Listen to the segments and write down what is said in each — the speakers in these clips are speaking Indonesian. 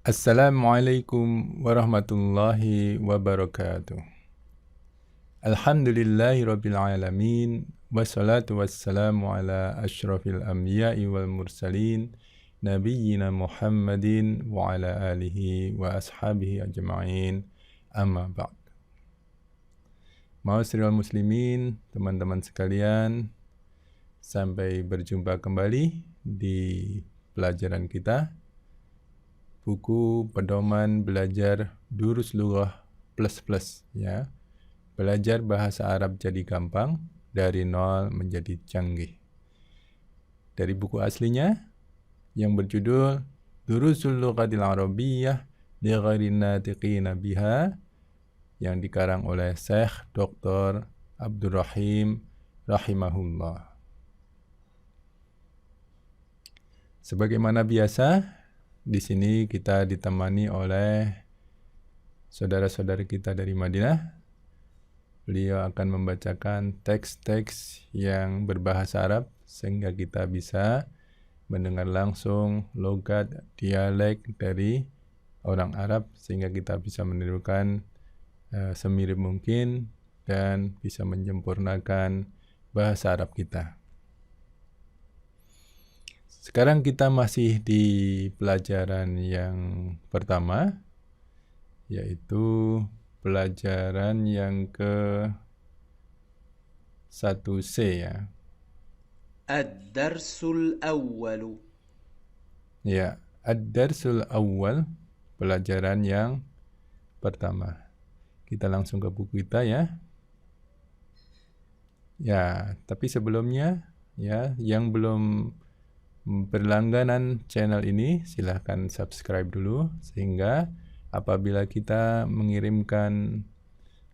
Assalamualaikum warahmatullahi wabarakatuh. Alhamdulillahirabbil alamin wassalatu wassalamu ala asyrafil anbiya'i wal mursalin nabiyyina Muhammadin wa ala alihi wa ashabihi ajma'in. Amma ba'd. Ma'asyiral muslimin, teman-teman sekalian, sampai berjumpa kembali di pelajaran kita buku pedoman belajar Durus Lughah plus ya. Belajar bahasa Arab jadi gampang dari nol menjadi canggih. Dari buku aslinya yang berjudul Durusul Lughatil Arabiyyah li ghairin natiqina biha yang dikarang oleh Syekh Dr. Abdurrahim rahimahullah. Sebagaimana biasa, di sini kita ditemani oleh saudara-saudari kita dari Madinah. Beliau akan membacakan teks-teks yang berbahasa Arab sehingga kita bisa mendengar langsung logat dialek dari orang Arab sehingga kita bisa menirukan semirip mungkin dan bisa menyempurnakan bahasa Arab kita. Sekarang kita masih di pelajaran yang pertama, yaitu pelajaran yang ke 1C ya. Ad-darsul awwalu. Ya, ad-darsul awwal, pelajaran yang pertama. Kita langsung ke buku kita ya. Ya, tapi sebelumnya ya, yang belum berlangganan channel ini silahkan subscribe dulu sehingga apabila kita mengirimkan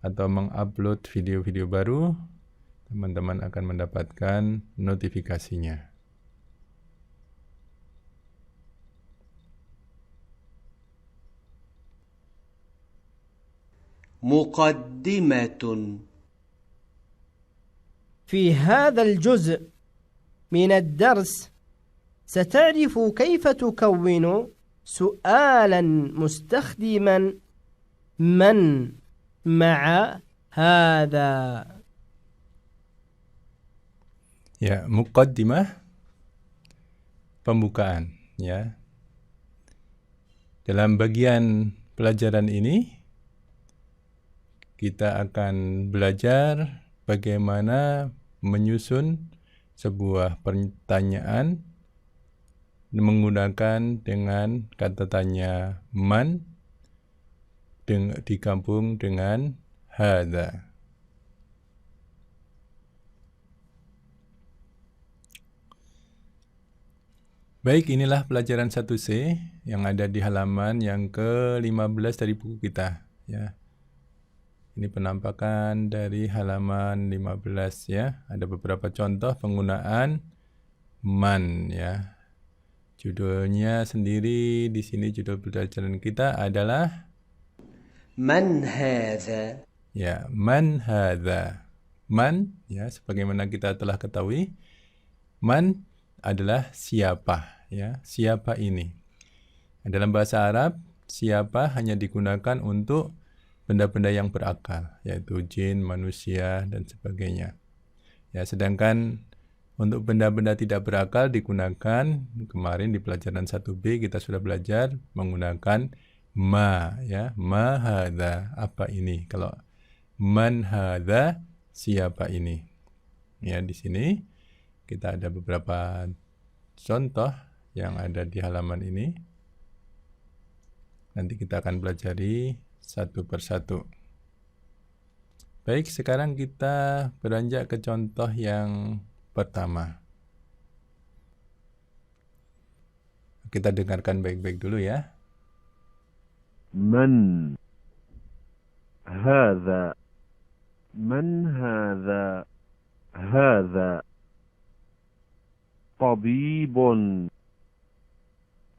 atau mengupload video-video baru, teman-teman akan mendapatkan notifikasinya. Muqaddimatun. في هذا الجزء من الدرس ستعرف كيف تكون سؤالا مستخدما من مع هذا. Ya, muqaddimah, pembukaan ya. Dalam bagian pelajaran ini kita akan belajar bagaimana menyusun sebuah pertanyaan menggunakan dengan kata tanya man digabung dengan hadza. Baik, inilah pelajaran 1C yang ada di halaman yang ke-15 dari buku kita ya. Ini penampakan dari halaman 15 ya. Ada beberapa contoh penggunaan man ya. Judulnya sendiri di sini judul pelajaran kita adalah Man hadha. ya, man hadza. Man ya, sebagaimana kita telah ketahui, man adalah siapa ya, siapa ini. Dalam bahasa Arab, siapa hanya digunakan untuk benda-benda yang berakal, yaitu jin, manusia, dan sebagainya. Ya, sedangkan untuk benda-benda tidak berakal digunakan, kemarin di pelajaran 1B kita sudah belajar menggunakan ma, ya, ma hadza, apa ini. Kalau man hadza, siapa ini. Ya, di sini kita ada beberapa contoh yang ada di halaman ini. Nanti kita akan pelajari satu persatu. Baik, sekarang kita beranjak ke contoh yang pertama. Kita dengarkan baik-baik dulu ya. من هذا من هذا هذا طبيب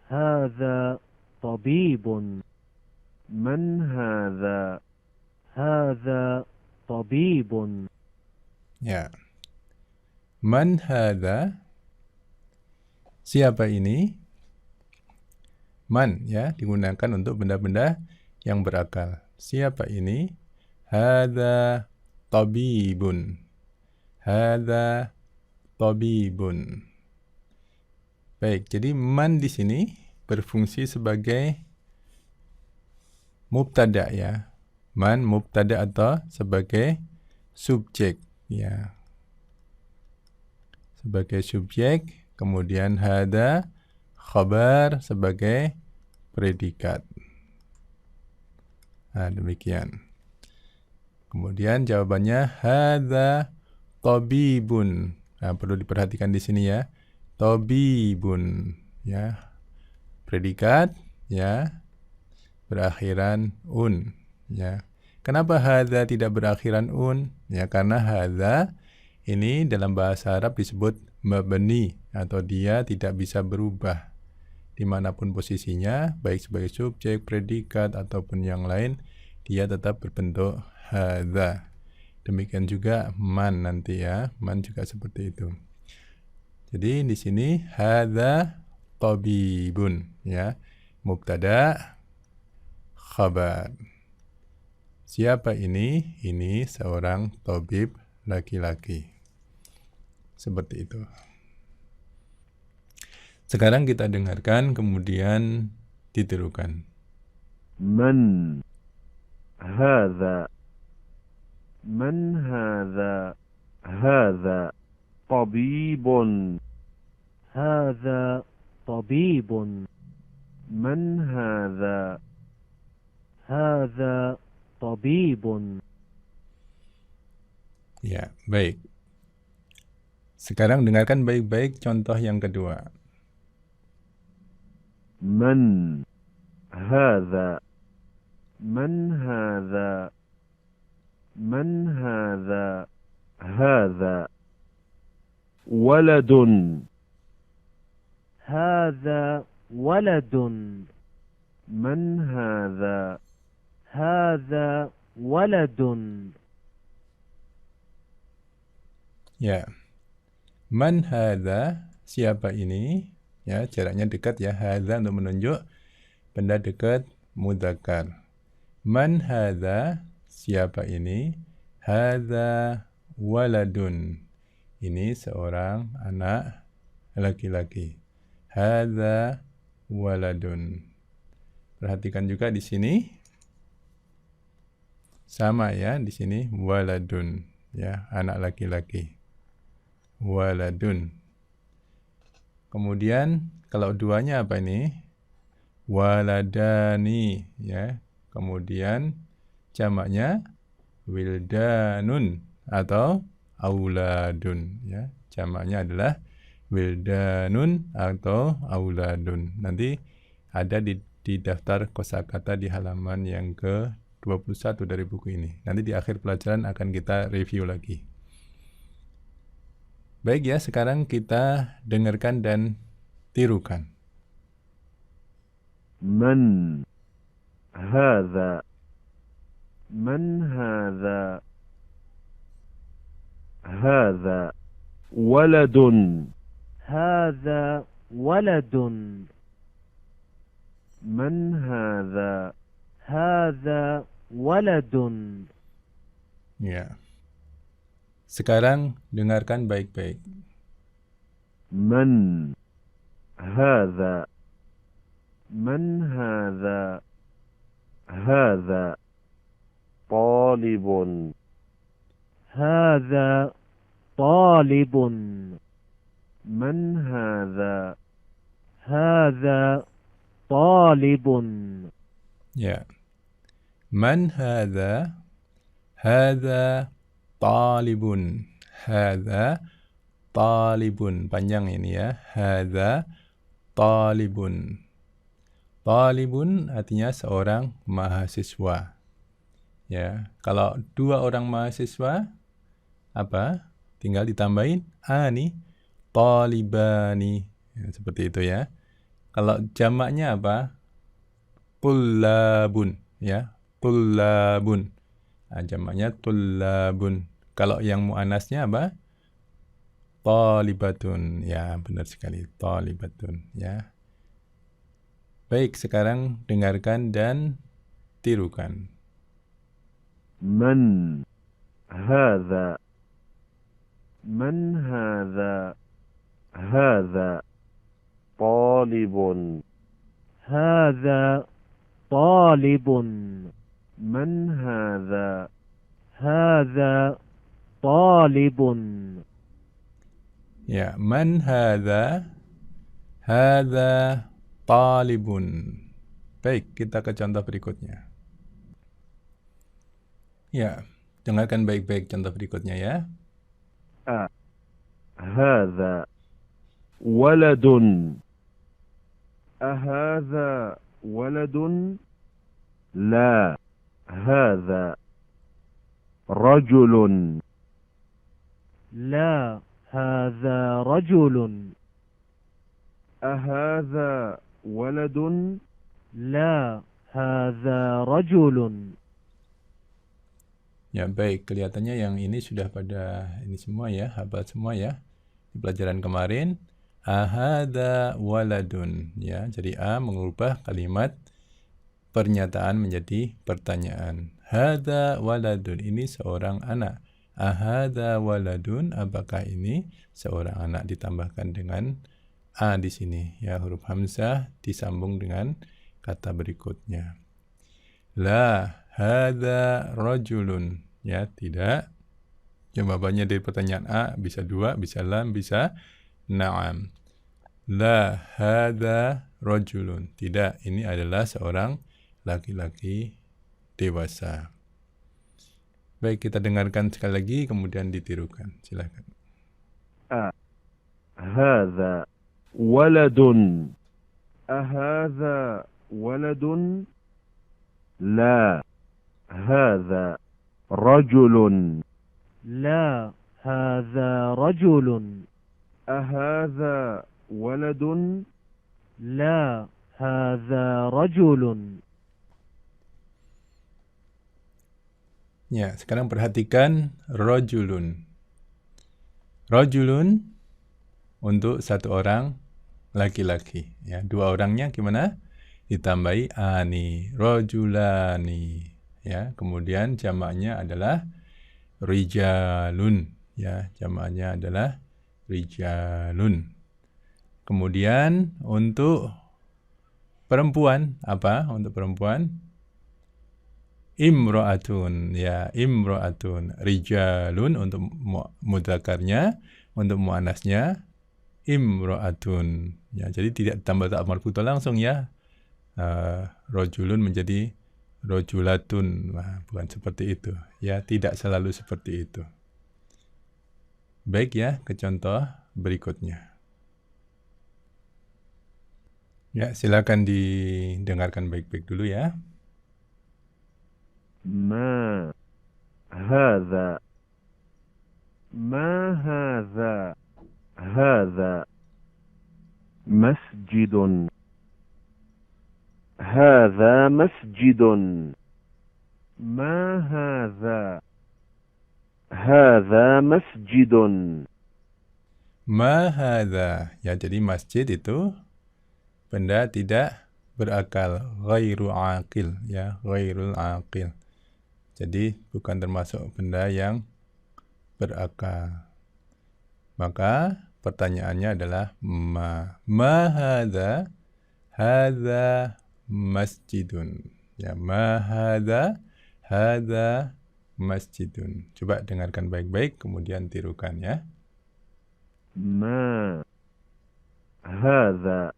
هذا طبيب من هذا هذا طبيب Ya. Man hadha? Siapa ini? Man ya digunakan untuk benda-benda yang berakal. Siapa ini? Hadha tabibun. Hadha tabibun. Baik, jadi man di sini berfungsi sebagai mubtada ya. Man mubtada atau sebagai subjek ya. Sebagai subjek, kemudian hadha khabar sebagai predikat. Nah, demikian. Kemudian jawabannya hadza tabibun. Nah, perlu diperhatikan di sini ya. Tabibun ya. Predikat ya berakhiran un ya. Kenapa hadza tidak berakhiran un? Ya karena hadza ini dalam bahasa Arab disebut mabni atau dia tidak bisa berubah. Dimanapun posisinya, baik sebagai subjek, predikat, ataupun yang lain, dia tetap berbentuk hadza. Demikian juga man nanti ya, man juga seperti itu. Jadi di sini hadza tabibun ya, mubtada khabar. Siapa ini? Ini seorang tabib laki-laki. Seperti itu. Sekarang kita dengarkan kemudian ditirukan. من هذا من هذا هذا طبيب هذا طبيب من هذا هذا طبيب Ya, baik. Sekarang dengarkan baik-baik contoh yang kedua. من هذا من هذا من هذا هذا ولد هذا ولد من هذا هذا ولد Ya. Man hadza? Siapa ini? Ya, jaraknya dekat ya. Hadza untuk menunjuk benda dekat mudzakkar. Man hadza? Siapa ini? Hadza waladun. Ini seorang anak laki-laki. Hadza waladun. Perhatikan juga di sini. Sama ya, di sini waladun, ya, anak laki-laki. Waladun. Kemudian kalau duanya apa ini? Waladani, ya. Kemudian jamaknya wildanun atau auladun, ya. Jamaknya adalah wildanun atau auladun. Nanti ada di daftar kosakata di halaman yang ke-21 dari buku ini. Nanti di akhir pelajaran akan kita review lagi. Baik ya, sekarang kita dengarkan dan tirukan. من هذا من هذا هذا ولد هذا ولد من هذا هذا ولد Ya. Sekarang dengarkan baik-baik. من هذا من هذا هذا طالب هذا طالب من هذا هذا طالب Ya. Man hadza? Hadza talibun. Hadza talibun. Panjang ini ya. Hadza talibun. Talibun artinya seorang mahasiswa. Ya, kalau 2 orang mahasiswa apa? Tinggal ditambahin ani talibani. Ya, seperti itu ya. Kalau jamaknya apa? Tullabun, ya. Tullabun. Nah, jamaknya tullabun. Kalau yang muannasnya apa? Talibatun. Ya, benar sekali. Talibatun, ya. Baik, sekarang dengarkan dan tirukan. من هذا من هذا هذا طالب هذا طالب من هذا هذا طالب Ya, man hadza? Hadza talibun. Baik, kita ke contoh berikutnya. Ya, dengarkan baik-baik contoh berikutnya ya. هذا ولد أهذا ولد لا هذا رجل لا هذا رجل أهذا ولد لا هذا رجل. Ya, baik. Kelihatannya yang ini sudah pada ini semua ya, hafal semua ya. Di pelajaran kemarin, ahada waladun. Ya, jadi A mengubah kalimat pernyataan menjadi pertanyaan. Hada waladun, ini seorang anak. Ahada waladun, apakah ini seorang anak, ditambahkan dengan A di sini. Ya, huruf hamzah disambung dengan kata berikutnya. La hada rajulun. Ya, tidak. Jawabannya dari pertanyaan A bisa 2, bisa lam, bisa na'am. La hada rajulun. Tidak, ini adalah seorang laki-laki dewasa. Baik, kita dengarkan sekali lagi kemudian ditirukan. Silakan. هذا ولد أهذا ولد لا هذا رجل لا هذا رجل أهذا ولد لا هذا رجل. Ya, sekarang perhatikan rajulun. Rajulun untuk satu orang laki-laki. Ya, 2 orangnya gimana? Ditambahi ani, rajulani. Ya, kemudian jamaknya adalah rijalun. Ya, jamaknya adalah rijalun. Kemudian untuk perempuan apa? Untuk perempuan imro'atun, ya, imro'atun. Rijalun untuk mudzakarnya, untuk muannasnya imro'atun. Ya, jadi tidak tambah tak marfu'ah langsung ya. Rajulun menjadi rajulatun. Nah, bukan seperti itu. Ya, tidak selalu seperti itu. Baik ya, ke contoh berikutnya. Ya, silakan didengarkan baik-baik dulu ya. ما هذا ما هذا هذا مسجد هذا مسجد ما هذا هذا مسجد. Ma hadza. Ya, jadi masjid itu benda tidak berakal, ghairu aqil, ya, ghairul aqil. Jadi bukan termasuk benda yang berakal. Maka pertanyaannya adalah ma hadza? Hadza masjidun. Ya, ma hadza? Hadza masjidun. Coba dengarkan baik-baik kemudian tirukan ya. ما هذا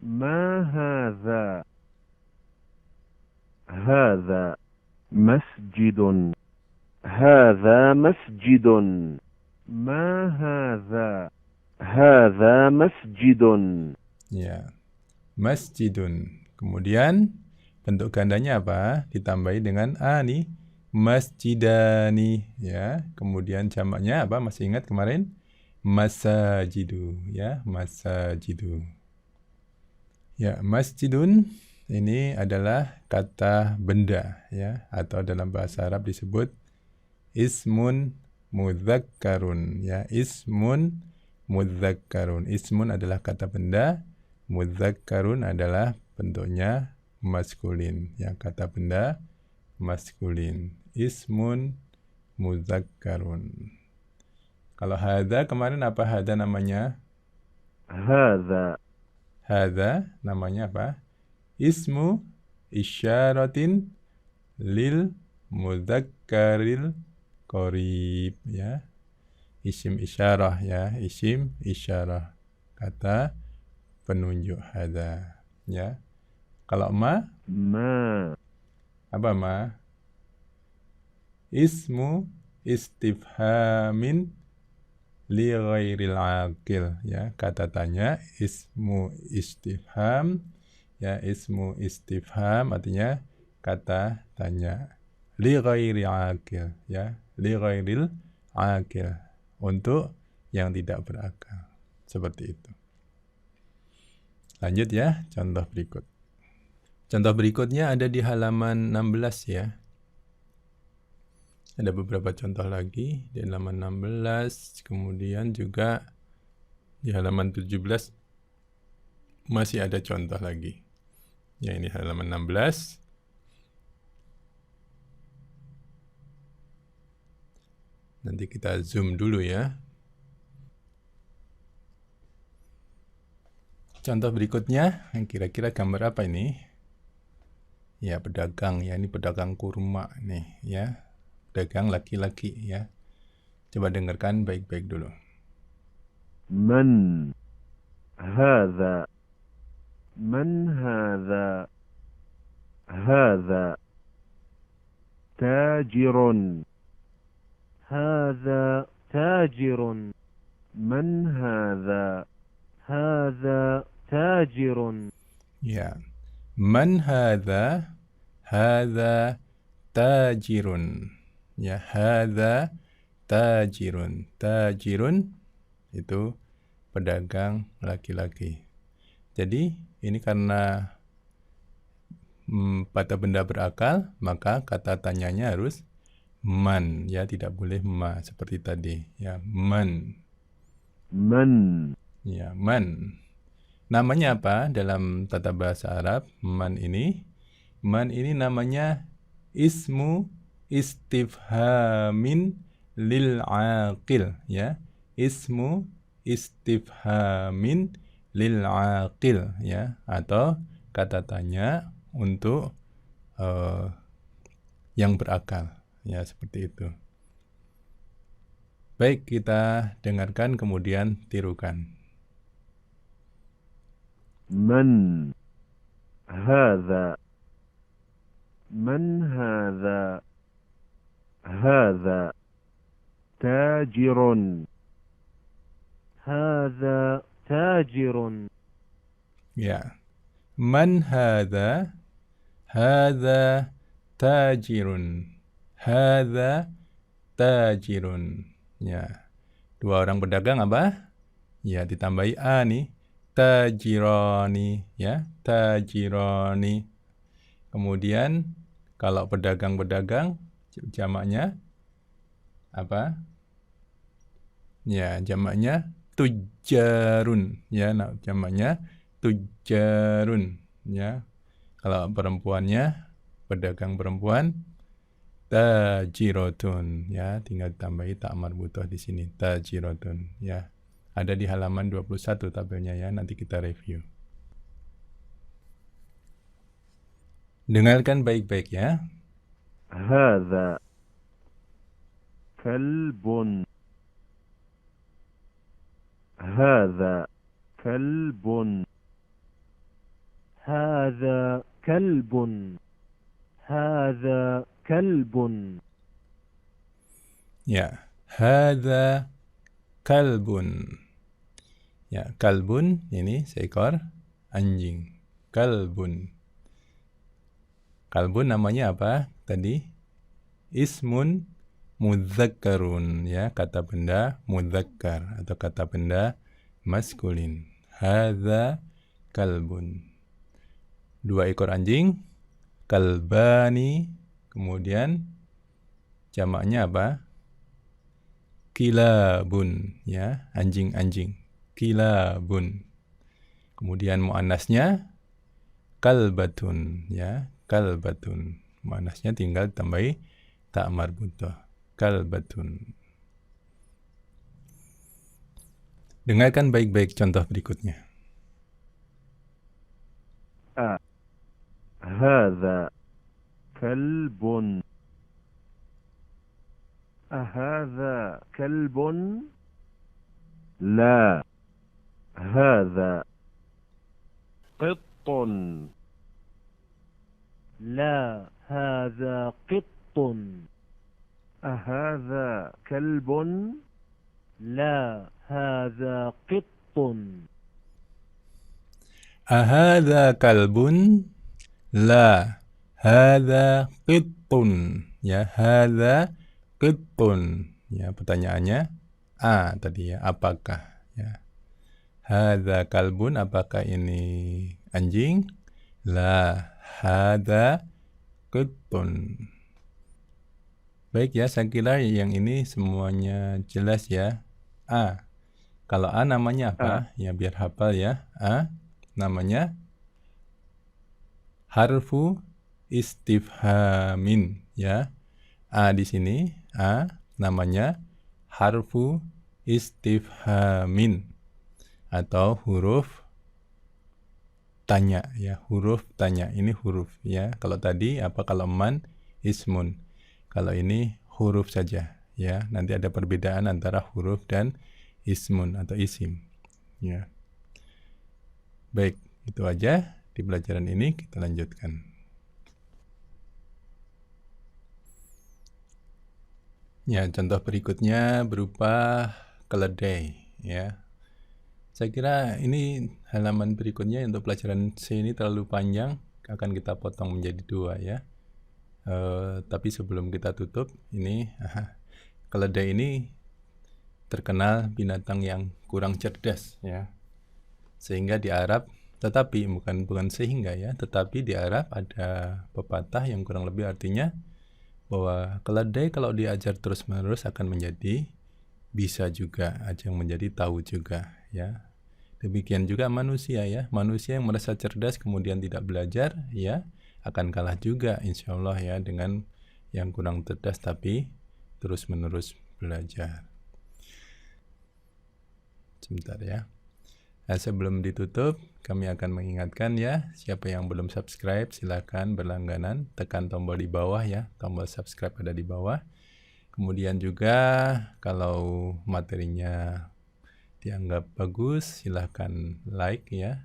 ما هذا هذا مسجد هذا مسجد ما هذا هذا مسجد. Ya. masjidun. Kemudian bentuk gandanya apa? Ditambahi dengan ani, masjidani, ya. Kemudian jamaknya apa? Masih ingat kemarin? Masajidu, ya, masajidu. Ya, masjidun ini adalah kata benda, ya, atau dalam bahasa Arab disebut ismun mudzakkarun, ya, ismun mudzakkarun. Ismun adalah kata benda, mudzakkarun adalah bentuknya maskulin, ya, kata benda maskulin. Ismun mudzakkarun. Kalau hadza kemarin apa hadza namanya? هذا Hadza namanya apa? Ismu isyaratin lil mudzakkaril qarib, ya. Isim isyarah, ya, isim isyarah. Kata penunjuk hadza, ya. Kalau ma, ما apa ma? Ismu istifhamin li ghairil aqil, ya, kata tanya, ismu istifham, ya, ismu istifham artinya kata tanya, li ghairil aqil, ya, li ghairil aqil, untuk yang tidak berakal, seperti itu. Lanjut, ya, contoh berikut. Contoh berikutnya ada di halaman 16, ya. Ada beberapa contoh lagi di halaman 16, kemudian juga di halaman 17 masih ada contoh lagi. Ya, ini halaman 16. Nanti kita zoom dulu, ya. Contoh berikutnya, kira-kira gambar apa ini? Ya, pedagang, ya, ini pedagang kurma nih, ya. Pedagang laki-laki, ya. Coba dengarkan baik-baik dulu. من هذا من هذا هذا تاجر هذا تاجر من هذا هذا تاجر Ya. Man hadza? Hadza tajirun. Ya, hadza tajirun. Tajirun itu pedagang laki-laki. Jadi ini karena kata benda berakal, maka kata tanyanya harus man, ya, tidak boleh ma seperti tadi, ya, man. من Ya, man. Namanya apa dalam tata bahasa Arab? Man ini namanya ismu istifhamin lil aqil, ya. Ismu istifhamin lil aqil, ya, atau kata tanya untuk yang berakal, ya, seperti itu. Baik, kita dengarkan kemudian tirukan. من هذا من هذا هذا تاجر هذا تاجر Ya. Man hadza? Hadza tajirun. Hadza tajirun. Ya. Dua orang pedagang apa? Ya, ditambahi a nih. Tajirani, ya. Tajirani. Kemudian kalau pedagang-pedagang jamaknya apa? Ya, jamaknya tujarun, ya, nah, jamaknya tujarun, ya. Kalau perempuannya, pedagang perempuan, tajirotun, ya, tinggal tambahi tak marbutah di sini, tajirotun, ya. Ada di halaman 21 tabelnya, ya, nanti kita review. Dengarkan baik-baik, ya. هذا كلب هذا كلب هذا كلب هذا كلب Ya, hadza kalbun. Ya, kalbun ini seekor anjing. kalbun. Kalbun namanya apa tadi? Ismun mudzakkarun, ya, kata benda mudzakkar atau kata benda maskulin. Hadza kalbun. 2 ekor anjing, kalbani. Kemudian jamaknya apa? Kilabun, ya, anjing-anjing. Kilabun. Kemudian muannasnya kalbatun, ya, kalbatun. Muannasnya tinggal tambahi ta marbutah. Kalbatun. Dengarkan baik-baik contoh berikutnya. هذا كلب. أهذا كلب؟ لا، هذا قط. لا، هذا قط. أهذا كلب؟ لا، هذا قط. Ahadza kalbun? La, hadza qittun. Ya, hadza qittun. Ya, pertanyaannya tadi ya, apakah, ya. Hadza kalbun, apakah ini anjing? La, hadza qittun. Baik ya, saya kira yang ini semuanya jelas ya. Kalau A namanya apa? Ya, biar hafal ya. A namanya harfu istifhamin, ya. A di sini, A namanya harfu istifhamin atau huruf tanya, ya, huruf tanya. Ini huruf, ya. Kalau tadi apa? Kalau man ismun. Kalau ini huruf saja, ya. Nanti ada perbedaan antara huruf dan ismun atau isim, ya. Baik, itu aja di pelajaran ini. Kita lanjutkan. Ya, contoh berikutnya berupa keledai, ya. Saya kira ini halaman berikutnya untuk pelajaran C ini terlalu panjang, akan kita potong menjadi 2 ya. Tapi sebelum kita tutup, ini keledai ini terkenal binatang yang kurang cerdas, ya. Sehingga di Arab, tetapi bukan sehingga ya, tetapi di Arab ada pepatah yang kurang lebih artinya bahwa keledai kalau diajar terus-menerus akan menjadi bisa juga, yang menjadi tahu juga, ya. Demikian juga manusia, ya. Manusia yang merasa cerdas kemudian tidak belajar, ya, akan kalah juga insyaallah ya dengan yang kurang cerdas tapi terus-menerus belajar. Sebentar ya. Nah, sebelum ditutup, kami akan mengingatkan ya, siapa yang belum subscribe silakan berlangganan, tekan tombol di bawah ya, tombol subscribe ada di bawah. Kemudian juga kalau materinya dianggap bagus, silakan like ya,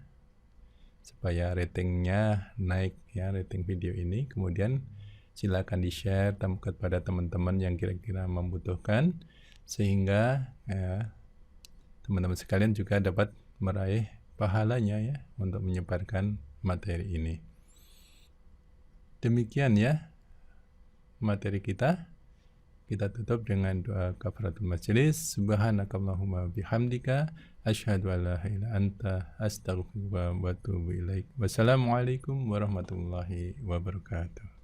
supaya ratingnya naik ya, rating video ini. Kemudian silakan di-share kepada teman-teman yang kira-kira membutuhkan, sehingga teman-teman sekalian juga dapat meraih pahalanya ya untuk menyebarkan materi ini. Demikian ya materi kita. Kita tutup dengan doa kafaratul majelis. Subhanakallahumma bihamdika asyhadu an la ilaha illa anta astaghfiruka wa atubu ilaik. Wassalamualaikum warahmatullahi wabarakatuh.